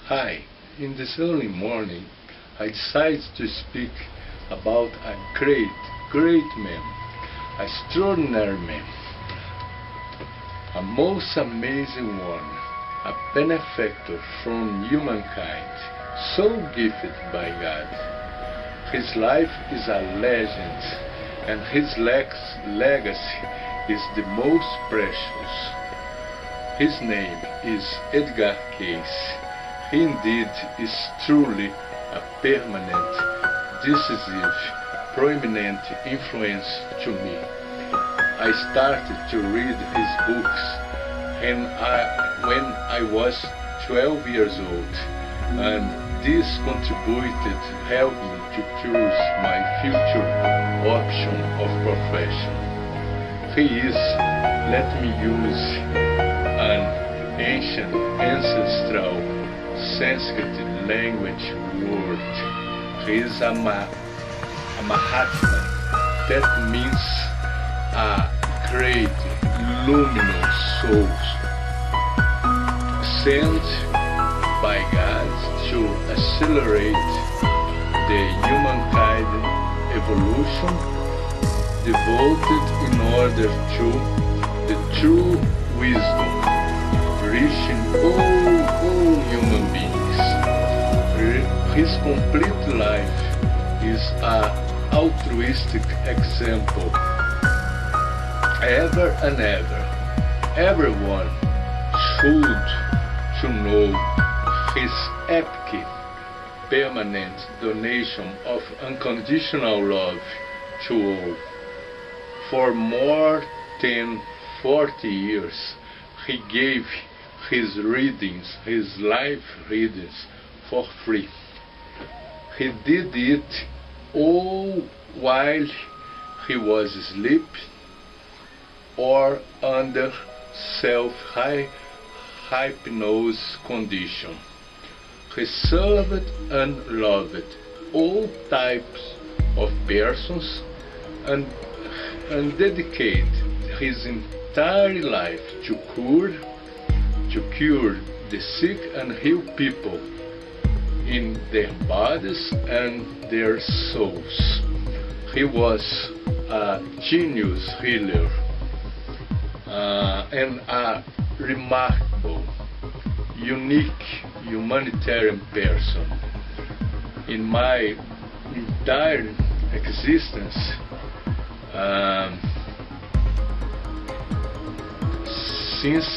Hi, in this early morning I decided to speak about a great man, an extraordinary man, a most amazing one, a benefactor from humankind, so gifted by God. His life is a legend, and his legacy is the most precious. His name is Edgar Cayce. He indeed is truly a permanent, decisive, prominent influence to me. I started to read his books when I was 12 years old, and this contributed helped me to choose my future option of profession. He is, let me use an ancient ancestral Sanskrit language word. He is a Mahatma. That means a great luminous soul sent by God to accelerate the humankind evolution, devoted in order to the true wisdom, reaching all human beings. His complete life is an altruistic example. Ever and ever, everyone should to know his epic, permanent donation of unconditional love to all. For more than 40 years, he gave his live readings, for free. He did it all while he was asleep or under self-hypnosis condition. He served and loved all types of persons and dedicated his entire life to cure the sick and heal people in their bodies and their souls. He was a genius healer and a remarkable, unique humanitarian person. In my entire existence, since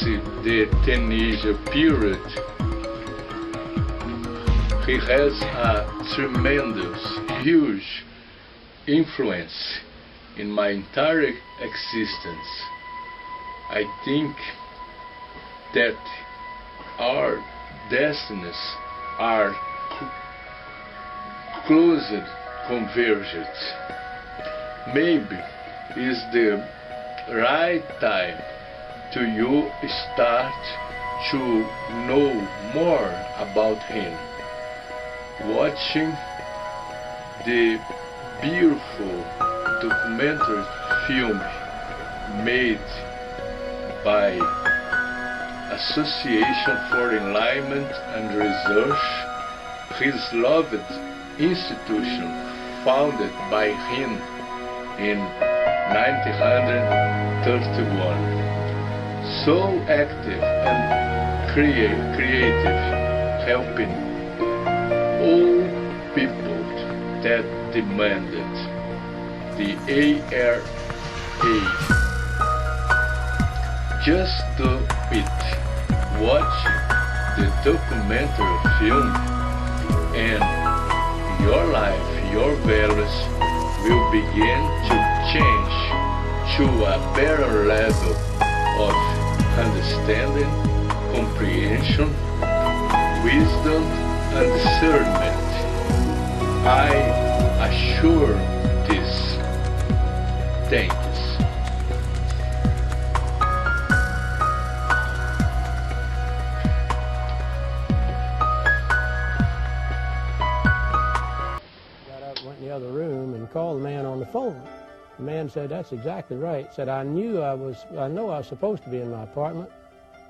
the teenager period, he has a tremendous, huge influence in my entire existence. I think that our destinies are closely converged. Maybe is the right time to you start to know more about him. Watching the beautiful documentary film made by Association for Enlightenment and Research, his loved institution founded by him in 1931. So active and creative, helping all people that demanded the A.R.E. Just do it. Watch the documentary film and your life, your values will begin to change to a better level of understanding, comprehension, wisdom, and discernment. I assure this. Thanks. Got up, went in the other room, and called the man on the phone. The man said, "That's exactly right." Said, I know I was supposed to be in my apartment,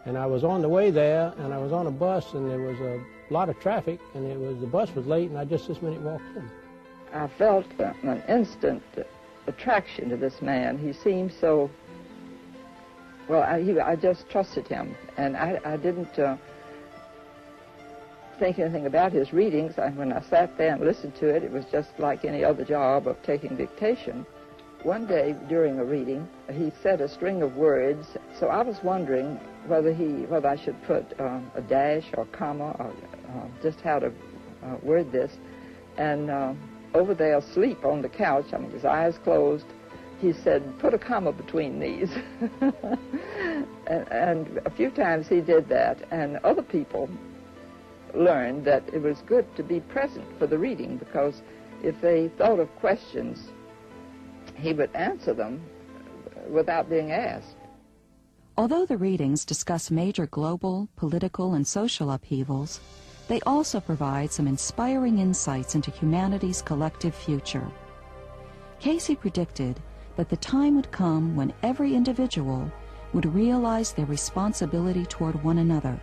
And I was on the way there, and I was on a bus, and there was a lot of traffic, and the bus was late, and I just this minute walked in. I felt an instant attraction to this man. He seemed so, well, I just trusted him, and I didn't think anything about his readings. When I sat there and listened to it, it was just like any other job of taking dictation. One day during a reading, he said a string of words, so I was wondering whether I should put a dash or comma or just how to word this. And over there asleep on the couch, I mean, his eyes closed, he said, put a comma between these. and a few times he did that, and other people learned that it was good to be present for the reading, because if they thought of questions, he would answer them without being asked. Although the readings discuss major global, political, and social upheavals, they also provide some inspiring insights into humanity's collective future. Cayce predicted that the time would come when every individual would realize their responsibility toward one another,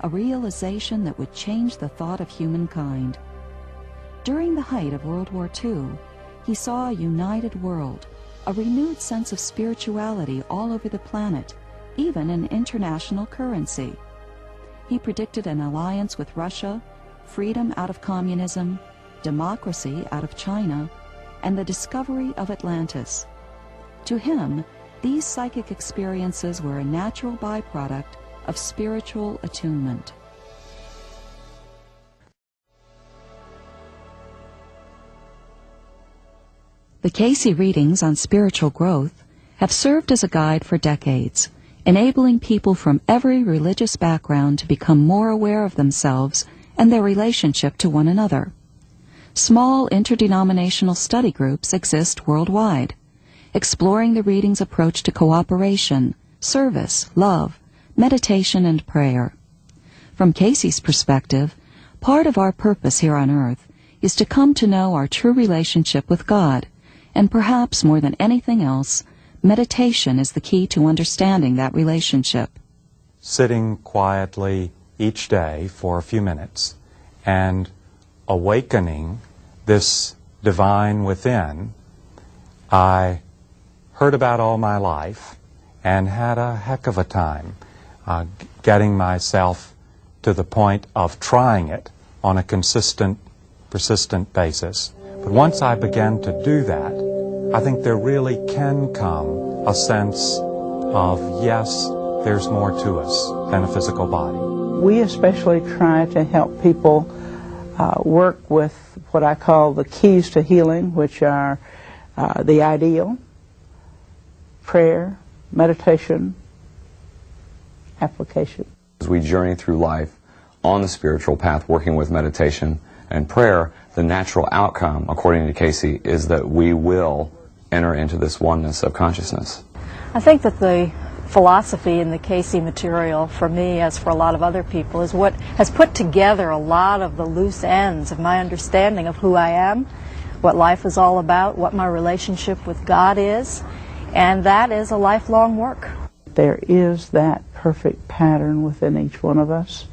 a realization that would change the thought of humankind. During the height of World War II, he saw a united world, a renewed sense of spirituality all over the planet, even an international currency. He predicted an alliance with Russia, freedom out of communism, democracy out of China, and the discovery of Atlantis. To him, these psychic experiences were a natural byproduct of spiritual attunement. The Cayce readings on spiritual growth have served as a guide for decades, enabling people from every religious background to become more aware of themselves and their relationship to one another. Small interdenominational study groups exist worldwide, exploring the reading's approach to cooperation, service, love, meditation, and prayer. From Cayce's perspective, part of our purpose here on earth is to come to know our true relationship with God, and perhaps more than anything else, meditation is the key to understanding that relationship. Sitting quietly each day for a few minutes and awakening this divine within, I heard about all my life and had a heck of a time getting myself to the point of trying it on a consistent, persistent basis. But once I began to do that, I think there really can come a sense of, yes, there's more to us than a physical body. We especially try to help people work with what I call the keys to healing, which are the ideal, prayer, meditation, application. As we journey through life on the spiritual path, working with meditation and prayer, the natural outcome, according to Cayce, is that we will enter into this oneness of consciousness. I think that the philosophy in the Cayce material, for me as for a lot of other people, is what has put together a lot of the loose ends of my understanding of who I am, what life is all about, what my relationship with God is, and that is a lifelong work. There is that perfect pattern within each one of us.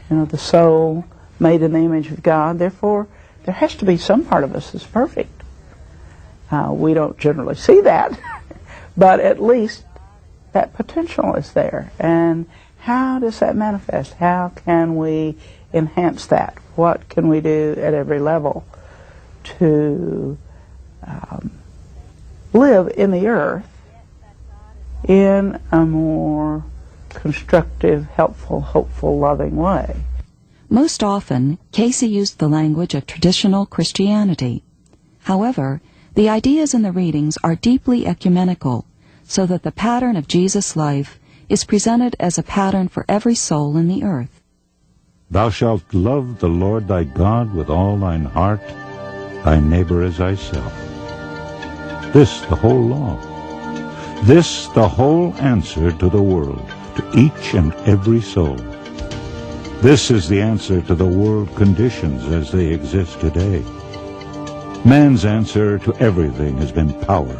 You know, the soul made in the image of God, therefore there has to be some part of us that's perfect. We don't generally see that, but at least that potential is there. And how does that manifest? How can we enhance that? What can we do at every level to live in the earth in a more constructive, helpful, hopeful, loving way? Most often, Cayce used the language of traditional Christianity. However, the ideas in the readings are deeply ecumenical, so that the pattern of Jesus' life is presented as a pattern for every soul in the earth. Thou shalt love the Lord thy God with all thine heart, thy neighbor as thyself. This the whole law. This the whole answer to the world, to each and every soul. This is the answer to the world conditions as they exist today. Man's answer to everything has been power.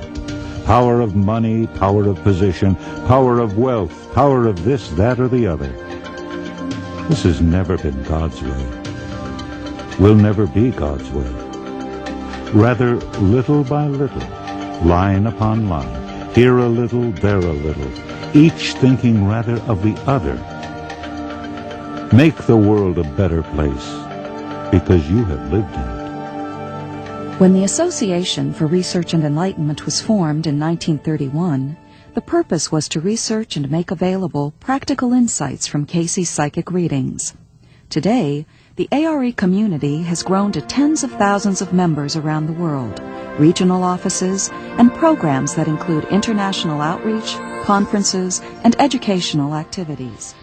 power of money, power of position, power of wealth, power of this, that, or the other. This has never been God's way. Will never be God's way. Rather, little by little, line upon line, here a little, there a little, each thinking rather of the other. Make the world a better place because you have lived in it. When the Association for Research and Enlightenment was formed in 1931, the purpose was to research and make available practical insights from Cayce's psychic readings. Today, the A.R.E. community has grown to tens of thousands of members around the world, regional offices, and programs that include international outreach, conferences, and educational activities.